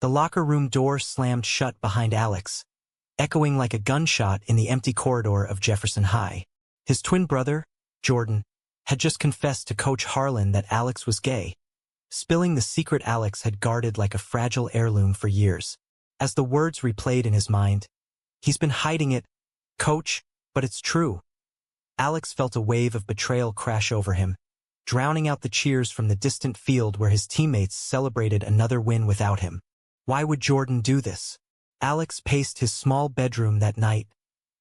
The locker room door slammed shut behind Alex, echoing like a gunshot in the empty corridor of Jefferson High. His twin brother, Jordan, had just confessed to Coach Harlan that Alex was gay, spilling the secret Alex had guarded like a fragile heirloom for years. As the words replayed in his mind, "He's been hiding it, Coach, but it's true." Alex felt a wave of betrayal crash over him, drowning out the cheers from the distant field where his teammates celebrated another win without him. Why would Jordan do this? Alex paced his small bedroom that night,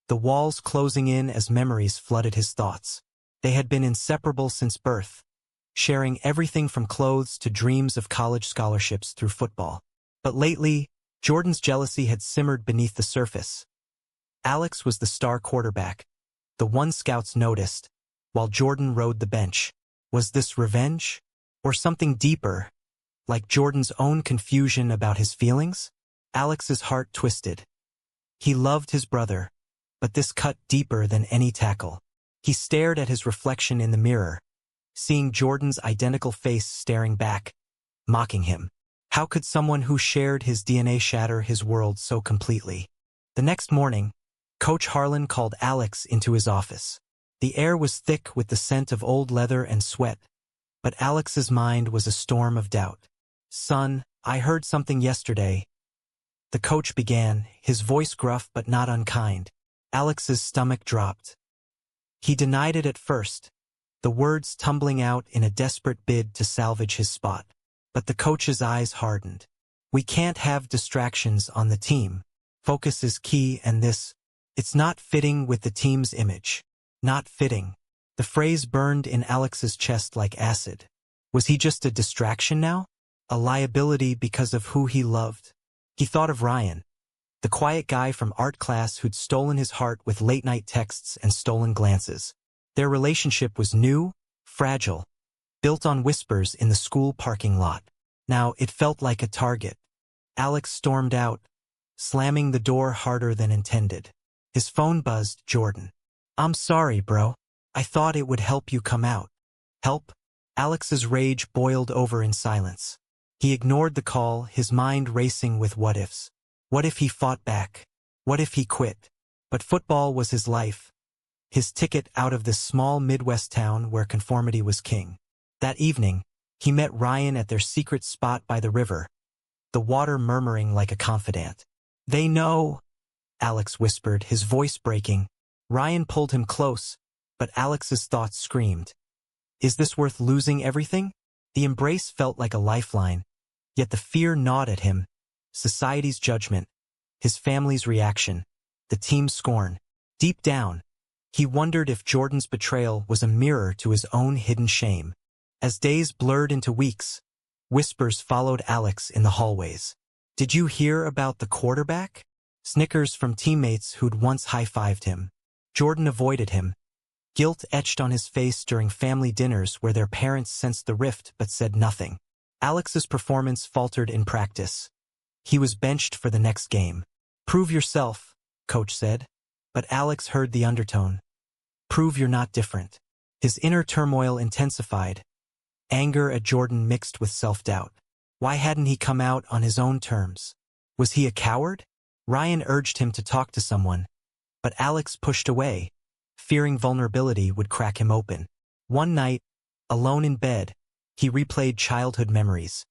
the walls closing in as memories flooded his thoughts. They had been inseparable since birth, sharing everything from clothes to dreams of college scholarships through football. But lately, Jordan's jealousy had simmered beneath the surface. Alex was the star quarterback, the one scouts noticed, while Jordan rode the bench. Was this revenge? Or something deeper, like Jordan's own confusion about his feelings? Alex's heart twisted. He loved his brother, but this cut deeper than any tackle. He stared at his reflection in the mirror, seeing Jordan's identical face staring back, mocking him. How could someone who shared his DNA shatter his world so completely? The next morning, Coach Harlan called Alex into his office. The air was thick with the scent of old leather and sweat, but Alex's mind was a storm of doubt. "Son, I heard something yesterday," the coach began, his voice gruff but not unkind. Alex's stomach dropped. He denied it at first, the words tumbling out in a desperate bid to salvage his spot. But the coach's eyes hardened. "We can't have distractions on the team. Focus is key, and it's not fitting with the team's image." Not fitting. The phrase burned in Alex's chest like acid. Was he just a distraction now? A liability because of who he loved? He thought of Ryan, the quiet guy from art class who'd stolen his heart with late-night texts and stolen glances. Their relationship was new, fragile, built on whispers in the school parking lot. Now it felt like a target. Alex stormed out, slamming the door harder than intended. His phone buzzed. "Jordan. I'm sorry, bro. I thought it would help you come out." Help? Alex's rage boiled over in silence. He ignored the call, his mind racing with what-ifs. What if he fought back? What if he quit? But football was his life, his ticket out of this small Midwest town where conformity was king. That evening, he met Ryan at their secret spot by the river, the water murmuring like a confidant. "They know," Alex whispered, his voice breaking. Ryan pulled him close, but Alex's thoughts screamed. Is this worth losing everything? The embrace felt like a lifeline, yet the fear gnawed at him. Society's judgment, his family's reaction, the team's scorn. Deep down, he wondered if Jordan's betrayal was a mirror to his own hidden shame. As days blurred into weeks, whispers followed Alex in the hallways. "Did you hear about the quarterback?" Snickers from teammates who'd once high-fived him. Jordan avoided him, guilt etched on his face during family dinners where their parents sensed the rift but said nothing. Alex's performance faltered in practice. He was benched for the next game. "Prove yourself," coach said. But Alex heard the undertone. "Prove you're not different." His inner turmoil intensified, anger at Jordan mixed with self-doubt. Why hadn't he come out on his own terms? Was he a coward? Ryan urged him to talk to someone, but Alex pushed away, fearing vulnerability would crack him open. One night, alone in bed, he replayed childhood memories.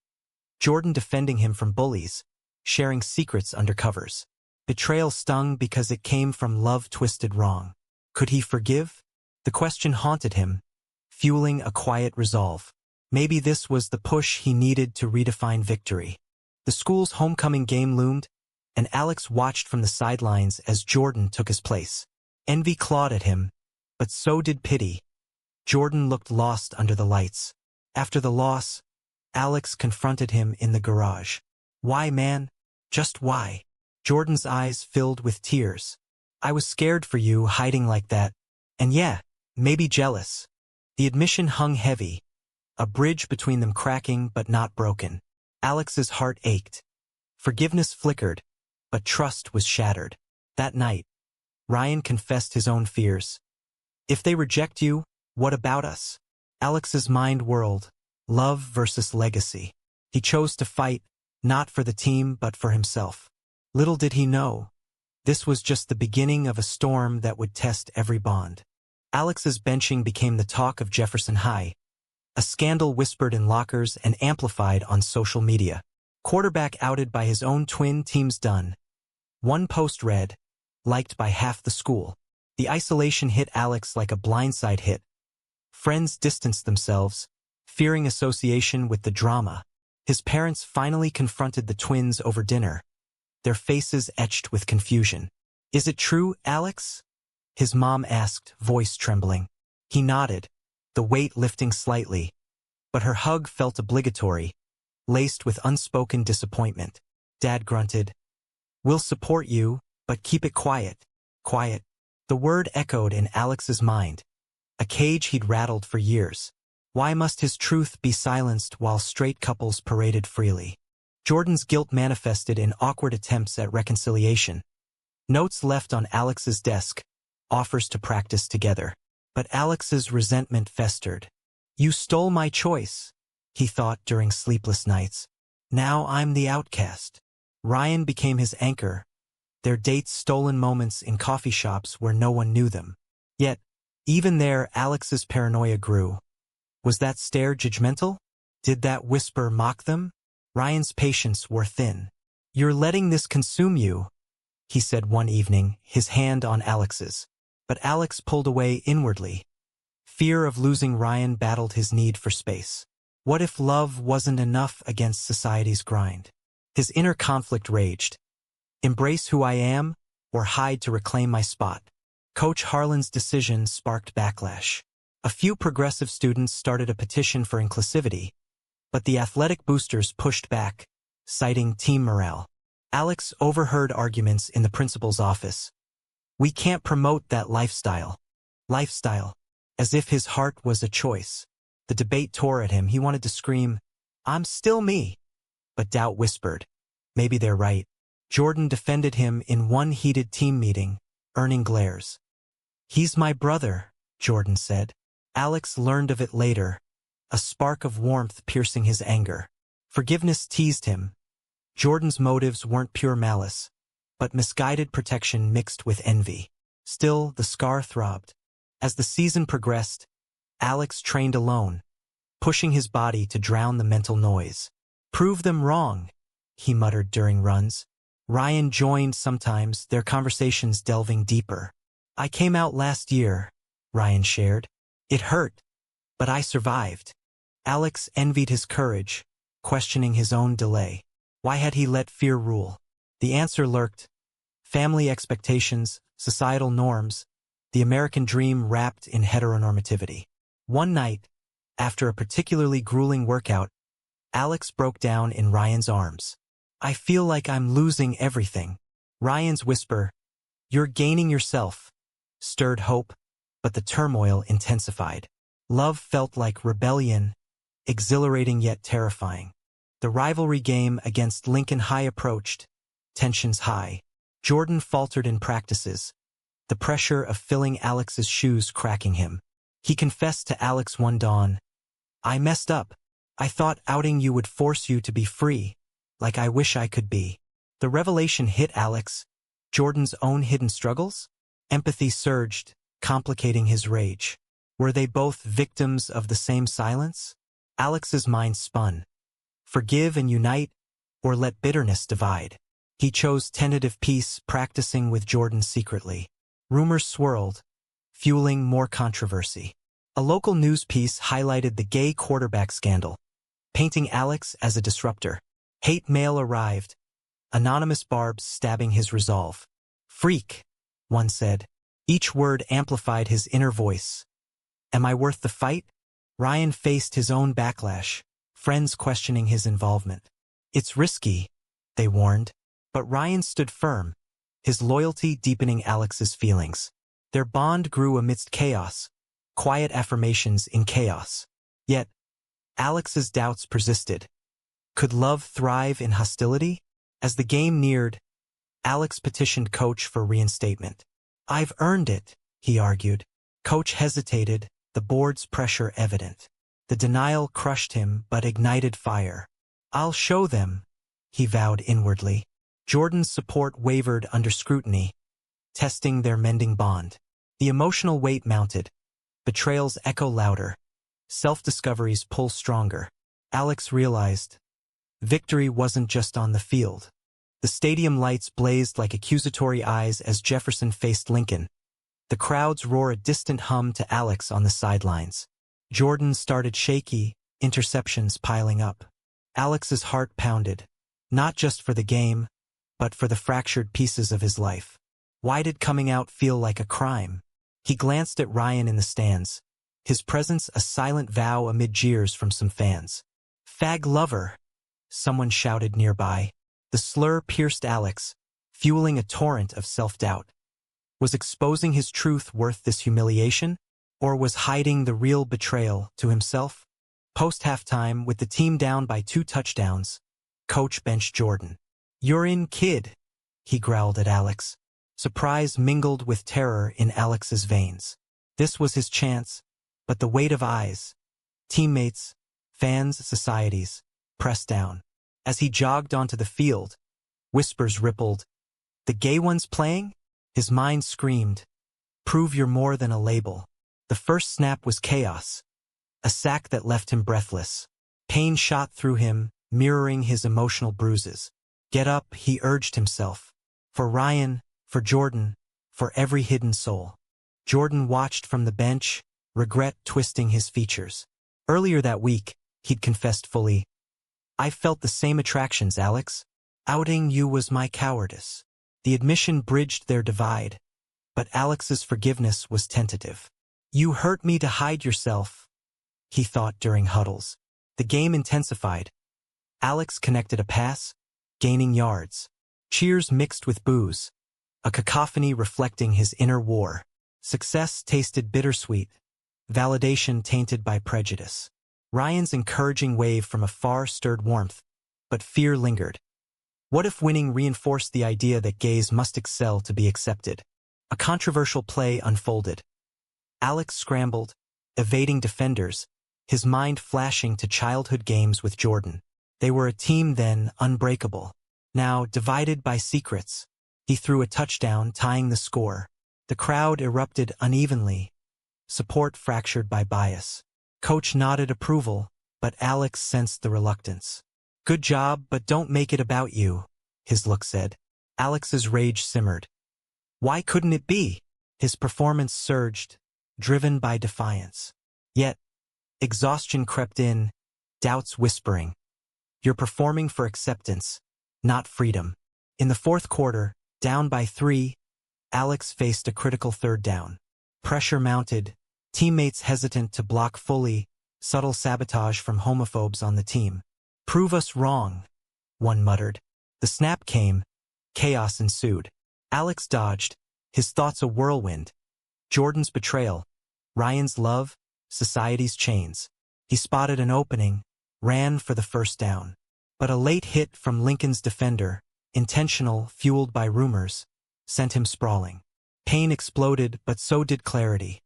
Jordan defending him from bullies, sharing secrets under covers. Betrayal stung because it came from love twisted wrong. Could he forgive? The question haunted him, fueling a quiet resolve. Maybe this was the push he needed to redefine victory. The school's homecoming game loomed, and Alex watched from the sidelines as Jordan took his place. Envy clawed at him, but so did pity. Jordan looked lost under the lights. After the loss, Alex confronted him in the garage. "Why, man? Just why?" Jordan's eyes filled with tears. "I was scared for you hiding like that, and yeah, maybe jealous." The admission hung heavy, a bridge between them cracking but not broken. Alex's heart ached. Forgiveness flickered, but trust was shattered. That night, Ryan confessed his own fears. "If they reject you, what about us?" Alex's mind whirled. Love versus legacy. He chose to fight, not for the team but for himself. Little did he know, this was just the beginning of a storm that would test every bond. Alex's benching became the talk of Jefferson High, a scandal whispered in lockers and amplified on social media. Quarterback outed by his own twin, team's done. One post read, liked by half the school. The isolation hit Alex like a blindside hit. Friends distanced themselves, fearing association with the drama. His parents finally confronted the twins over dinner, their faces etched with confusion. "Is it true, Alex?" his mom asked, voice trembling. He nodded, the weight lifting slightly, but her hug felt obligatory, laced with unspoken disappointment. Dad grunted, "We'll support you, but keep it quiet." Quiet. The word echoed in Alex's mind, a cage he'd rattled for years. Why must his truth be silenced while straight couples paraded freely? Jordan's guilt manifested in awkward attempts at reconciliation. Notes left on Alex's desk, offers to practice together. But Alex's resentment festered. "You stole my choice," he thought during sleepless nights. "Now I'm the outcast." Ryan became his anchor, their dates stolen moments in coffee shops where no one knew them. Yet, even there Alex's paranoia grew. Was that stare judgmental? Did that whisper mock them? Ryan's patience wore thin. "You're letting this consume you," he said one evening, his hand on Alex's. But Alex pulled away inwardly. Fear of losing Ryan battled his need for space. What if love wasn't enough against society's grind? His inner conflict raged. Embrace who I am, or hide to reclaim my spot. Coach Harlan's decision sparked backlash. A few progressive students started a petition for inclusivity, but the athletic boosters pushed back, citing team morale. Alex overheard arguments in the principal's office. "We can't promote that lifestyle." Lifestyle. As if his heart was a choice. The debate tore at him. He wanted to scream, "I'm still me." But doubt whispered, "Maybe they're right." Jordan defended him in one heated team meeting, earning glares. "He's my brother," Jordan said. Alex learned of it later, a spark of warmth piercing his anger. Forgiveness teased him. Jordan's motives weren't pure malice, but misguided protection mixed with envy. Still, the scar throbbed. As the season progressed, Alex trained alone, pushing his body to drown the mental noise. "Prove them wrong," he muttered during runs. Ryan joined sometimes, their conversations delving deeper. "I came out last year," Ryan shared. "It hurt, but I survived." Alex envied his courage, questioning his own delay. Why had he let fear rule? The answer lurked. Family expectations, societal norms, the American dream wrapped in heteronormativity. One night, after a particularly grueling workout, Alex broke down in Ryan's arms. "I feel like I'm losing everything." Ryan's whisper, "You're gaining yourself," stirred hope, but the turmoil intensified. Love felt like rebellion, exhilarating yet terrifying. The rivalry game against Lincoln High approached, tensions high. Jordan faltered in practices, the pressure of filling Alex's shoes cracking him. He confessed to Alex one dawn, "I messed up. I thought outing you would force you to be free, like I wish I could be." The revelation hit Alex, Jordan's own hidden struggles? Empathy surged, complicating his rage. Were they both victims of the same silence? Alex's mind spun. Forgive and unite, or let bitterness divide? He chose tentative peace, practicing with Jordan secretly. Rumors swirled, fueling more controversy. A local news piece highlighted the gay quarterback scandal, painting Alex as a disruptor. Hate mail arrived, anonymous barbs stabbing his resolve. "Freak," one said. Each word amplified his inner voice. "Am I worth the fight?" Ryan faced his own backlash, friends questioning his involvement. "It's risky," they warned. But Ryan stood firm, his loyalty deepening Alex's feelings. Their bond grew amidst chaos, quiet affirmations in chaos. Yet, Alex's doubts persisted. Could love thrive in hostility? As the game neared, Alex petitioned Coach for reinstatement. "I've earned it," he argued. Coach hesitated, the board's pressure evident. The denial crushed him but ignited fire. "I'll show them," he vowed inwardly. Jordan's support wavered under scrutiny, testing their mending bond. The emotional weight mounted. Betrayals echo louder. Self-discoveries pull stronger. Alex realized victory wasn't just on the field. The stadium lights blazed like accusatory eyes as Jefferson faced Lincoln. The crowds roar a distant hum to Alex on the sidelines. Jordan started shaky, interceptions piling up. Alex's heart pounded, not just for the game, but for the fractured pieces of his life. Why did coming out feel like a crime? He glanced at Ryan in the stands, his presence a silent vow amid jeers from some fans. "Fag lover," someone shouted nearby. The slur pierced Alex, fueling a torrent of self-doubt. Was exposing his truth worth this humiliation? Or was hiding the real betrayal to himself? Post-halftime, with the team down by 2 touchdowns, coach benched Jordan. "You're in, kid," he growled at Alex. Surprise mingled with terror in Alex's veins. This was his chance, but the weight of eyes, teammates, fans, societies, pressed down. As he jogged onto the field, whispers rippled. "The gay one's playing?" His mind screamed, "Prove you're more than a label." The first snap was chaos, a sack that left him breathless. Pain shot through him, mirroring his emotional bruises. "Get up," he urged himself. For Ryan, for Jordan, for every hidden soul. Jordan watched from the bench, regret twisting his features. Earlier that week, he'd confessed fully, "I felt the same attractions, Alex. Outing you was my cowardice." The admission bridged their divide, but Alex's forgiveness was tentative. "You hurt me to hide yourself," he thought during huddles. The game intensified. Alex connected a pass, gaining yards. Cheers mixed with boos, a cacophony reflecting his inner war. Success tasted bittersweet, validation tainted by prejudice. Ryan's encouraging wave from afar stirred warmth, but fear lingered. What if winning reinforced the idea that gays must excel to be accepted? A controversial play unfolded. Alex scrambled, evading defenders, his mind flashing to childhood games with Jordan. They were a team then, unbreakable. Now, divided by secrets. He threw a touchdown, tying the score. The crowd erupted unevenly, support fractured by bias. Coach nodded approval, but Alex sensed the reluctance. "Good job, but don't make it about you," his look said. Alex's rage simmered. Why couldn't it be? His performance surged, driven by defiance. Yet, exhaustion crept in, doubts whispering. "You're performing for acceptance, not freedom." In the fourth quarter, down by 3, Alex faced a critical third down. Pressure mounted, teammates hesitant to block fully, subtle sabotage from homophobes on the team. "Prove us wrong," one muttered. The snap came, chaos ensued. Alex dodged, his thoughts a whirlwind. Jordan's betrayal, Ryan's love, society's chains. He spotted an opening, ran for the first down. But a late hit from Lincoln's defender, intentional, fueled by rumors, sent him sprawling. Pain exploded, but so did clarity.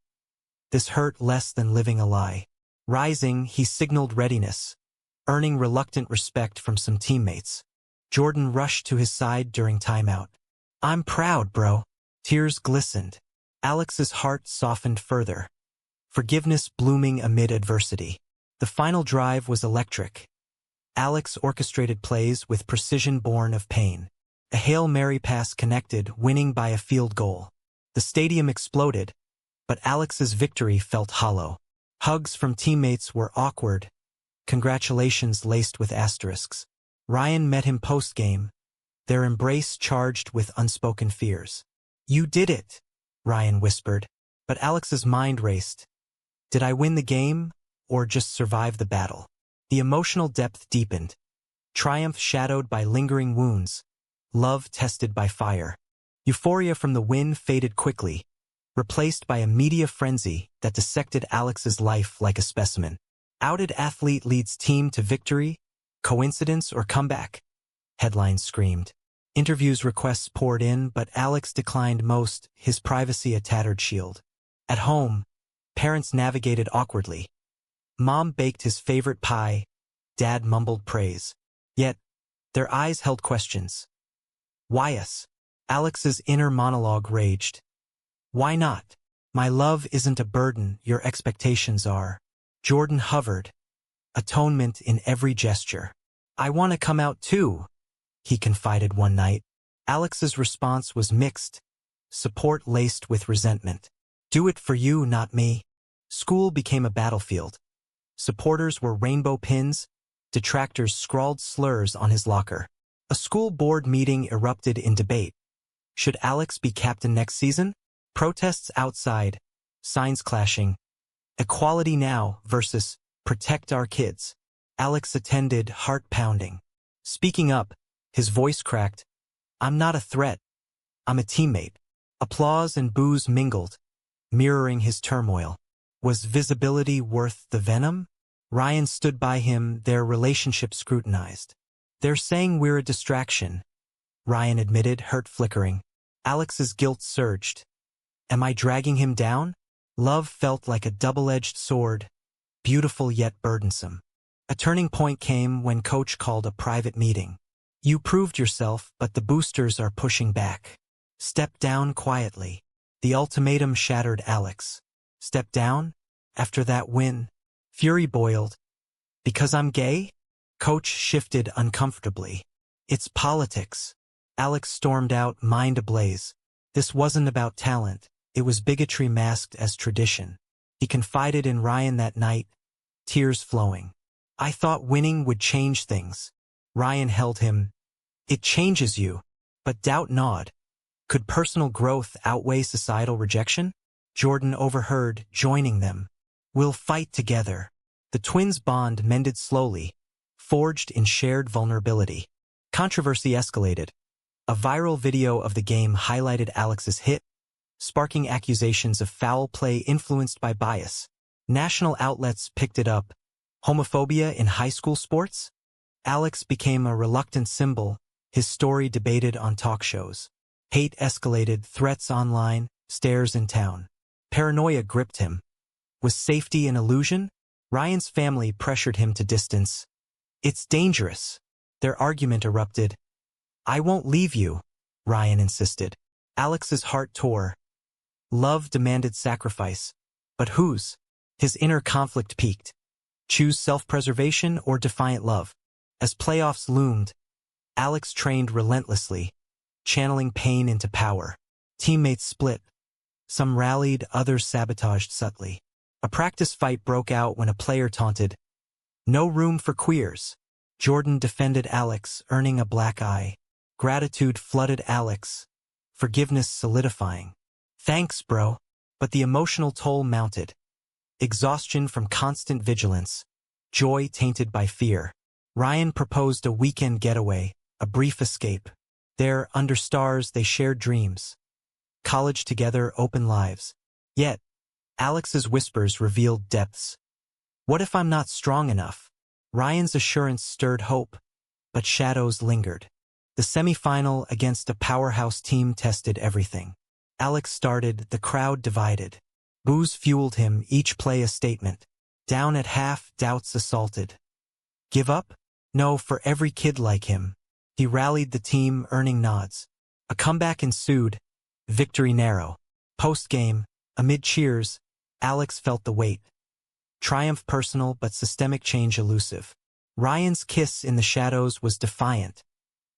This hurt less than living a lie. Rising, he signaled readiness, earning reluctant respect from some teammates. Jordan rushed to his side during timeout. "I'm proud, bro." Tears glistened. Alex's heart softened further. Forgiveness blooming amid adversity. The final drive was electric. Alex orchestrated plays with precision born of pain. A Hail Mary pass connected, winning by a field goal. The stadium exploded, but Alex's victory felt hollow. Hugs from teammates were awkward, congratulations laced with asterisks. Ryan met him post-game, their embrace charged with unspoken fears. "You did it," Ryan whispered, but Alex's mind raced. Did I win the game, or just survive the battle? The emotional depth deepened. Triumph shadowed by lingering wounds. Love tested by fire. Euphoria from the win faded quickly, replaced by a media frenzy that dissected Alex's life like a specimen. Outed athlete leads team to victory? Coincidence or comeback? Headlines screamed. Interviews requests poured in, but Alex declined most, his privacy a tattered shield. At home, parents navigated awkwardly. Mom baked his favorite pie, Dad mumbled praise. Yet, Their eyes held questions. Why us? Alex's inner monologue raged. Why not? My love isn't a burden, your expectations are. Jordan hovered, atonement in every gesture. I want to come out too, he confided one night. Alex's response was mixed, support laced with resentment. Do it for you, not me. School became a battlefield. Supporters were rainbow pins, detractors scrawled slurs on his locker. A school board meeting erupted in debate. Should Alex be captain next season? Protests outside, signs clashing. Equality now versus protect our kids. Alex attended, heart pounding. Speaking up, his voice cracked. I'm not a threat. I'm a teammate. Applause and boos mingled, mirroring his turmoil. Was visibility worth the venom? Ryan stood by him, their relationship scrutinized. They're saying we're a distraction, Ryan admitted, hurt flickering. Alex's guilt surged. Am I dragging him down? Love felt like a double-edged sword, beautiful yet burdensome. A turning point came when Coach called a private meeting. You proved yourself, but the boosters are pushing back. Step down quietly. The ultimatum shattered Alex. Step down? After that win? Fury boiled. Because I'm gay? Coach shifted uncomfortably. It's politics. Alex stormed out, mind ablaze. This wasn't about talent. It was bigotry masked as tradition. He confided in Ryan that night, tears flowing. I thought winning would change things. Ryan held him. It changes you. But doubt gnawed. Could personal growth outweigh societal rejection? Jordan overheard, joining them. We'll fight together. The twins' bond mended slowly, forged in shared vulnerability. Controversy escalated. A viral video of the game highlighted Alex's hit, sparking accusations of foul play influenced by bias. National outlets picked it up. Homophobia in high school sports? Alex became a reluctant symbol, his story debated on talk shows. Hate escalated, threats online, stares in town. Paranoia gripped him. Was safety an illusion? Ryan's family pressured him to distance. It's dangerous. Their argument erupted. I won't leave you, Ryan insisted. Alex's heart tore. Love demanded sacrifice. But whose? His inner conflict peaked. Choose self-preservation or defiant love. As playoffs loomed, Alex trained relentlessly, channeling pain into power. Teammates split. Some rallied, others sabotaged subtly. A practice fight broke out when a player taunted, "No room for queers." Jordan defended Alex, earning a black eye. Gratitude flooded Alex, forgiveness solidifying. Thanks, bro. But the emotional toll mounted. Exhaustion from constant vigilance. Joy tainted by fear. Ryan proposed a weekend getaway, a brief escape. There, under stars, they shared dreams. College together, open lives. Yet, Alex's whispers revealed depths. What if I'm not strong enough? Ryan's assurance stirred hope, but shadows lingered. The semifinal against a powerhouse team tested everything. Alex started, the crowd divided. Boos fueled him, each play a statement. Down at half, doubts assaulted. Give up? No, for every kid like him. He rallied the team, earning nods. A comeback ensued, victory narrow. Post-game, amid cheers, Alex felt the weight. Triumph personal but systemic change elusive. Ryan's kiss in the shadows was defiant,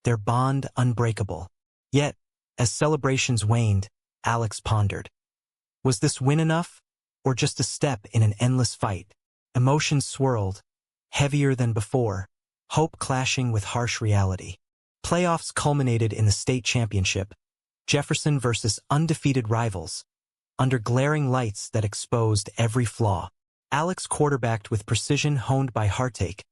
their bond unbreakable. Yet, as celebrations waned, Alex pondered. Was this win enough, or just a step in an endless fight? Emotions swirled, heavier than before, hope clashing with harsh reality. Playoffs culminated in the state championship, Jefferson versus undefeated rivals, under glaring lights that exposed every flaw. Alex quarterbacked with precision honed by heartache,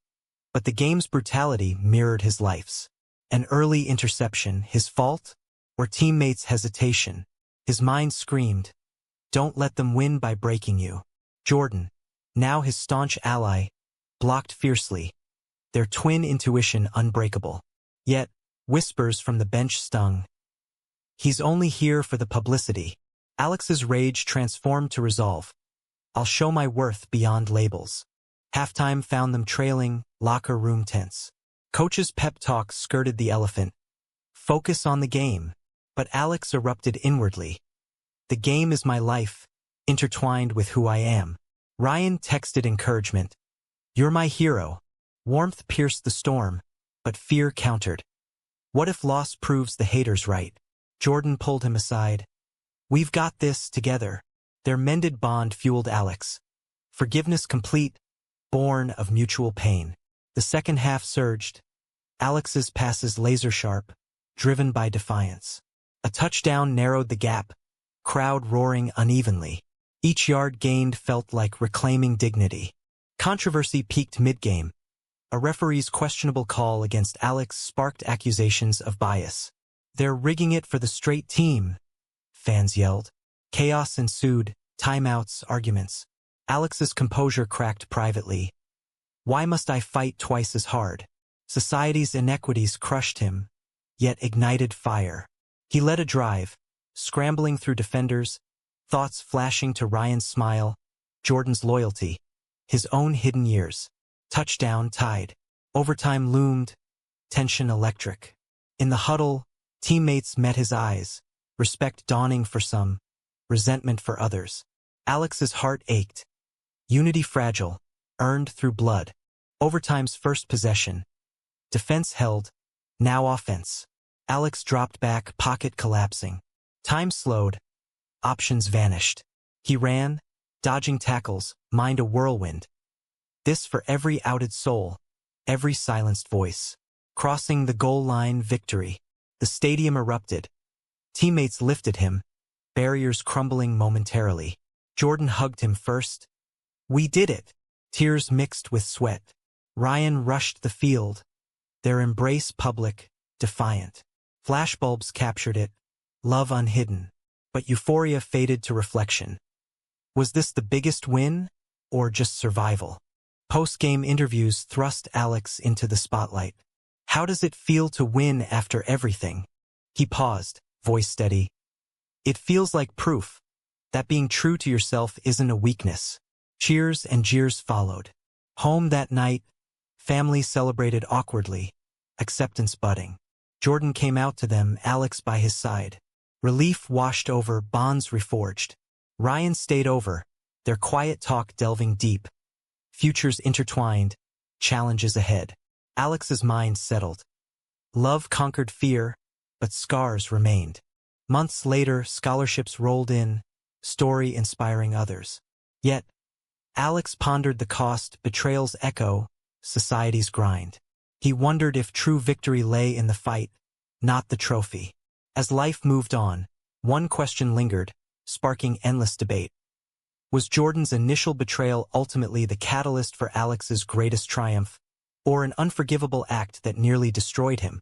but the game's brutality mirrored his life's. An early interception, his fault, or teammates' hesitation. His mind screamed, "Don't let them win by breaking you." Jordan, now his staunch ally, blocked fiercely, their twin intuition unbreakable. Yet, whispers from the bench stung. He's only here for the publicity. Alex's rage transformed to resolve. I'll show my worth beyond labels. Halftime found them trailing, locker room tense. Coach's pep talk skirted the elephant. Focus on the game. But Alex erupted inwardly. The game is my life, intertwined with who I am. Ryan texted encouragement. You're my hero. Warmth pierced the storm, but fear countered. What if loss proves the haters right? Jordan pulled him aside. We've got this together. Their mended bond fueled Alex. Forgiveness complete, born of mutual pain. The second half surged. Alex's passes laser-sharp, driven by defiance. A touchdown narrowed the gap, crowd roaring unevenly. Each yard gained felt like reclaiming dignity. Controversy peaked mid-game. A referee's questionable call against Alex sparked accusations of bias. They're rigging it for the straight team, fans yelled. Chaos ensued, timeouts, arguments. Alex's composure cracked privately. Why must I fight twice as hard? Society's inequities crushed him, yet ignited fire. He led a drive, scrambling through defenders, thoughts flashing to Ryan's smile, Jordan's loyalty, his own hidden years. Touchdown tied. Overtime loomed, tension electric. In the huddle, teammates met his eyes, respect dawning for some, resentment for others. Alex's heart ached. Unity fragile, earned through blood. Overtime's first possession. Defense held, now offense. Alex dropped back, pocket collapsing. Time slowed. Options vanished. He ran, dodging tackles, mind a whirlwind. This for every outed soul, every silenced voice. Crossing the goal line, victory. The stadium erupted. Teammates lifted him, barriers crumbling momentarily. Jordan hugged him first. We did it. Tears mixed with sweat. Ryan rushed the field. Their embrace public, defiant. Flashbulbs captured it, love unhidden. But euphoria faded to reflection. Was this the biggest win, or just survival? Post-game interviews thrust Alex into the spotlight. How does it feel to win after everything? He paused, voice steady. It feels like proof that being true to yourself isn't a weakness. Cheers and jeers followed. Home that night, family celebrated awkwardly, acceptance budding. Jordan came out to them, Alex by his side. Relief washed over, bonds reforged. Ryan stayed over, their quiet talk delving deep. Futures intertwined, challenges ahead. Alex's mind settled. Love conquered fear, but scars remained. Months later, scholarships rolled in, story inspiring others. Yet, Alex pondered the cost, betrayal's echo, society's grind. He wondered if true victory lay in the fight, not the trophy. As life moved on, one question lingered, sparking endless debate. Was Jordan's initial betrayal ultimately the catalyst for Alex's greatest triumph, or an unforgivable act that nearly destroyed him?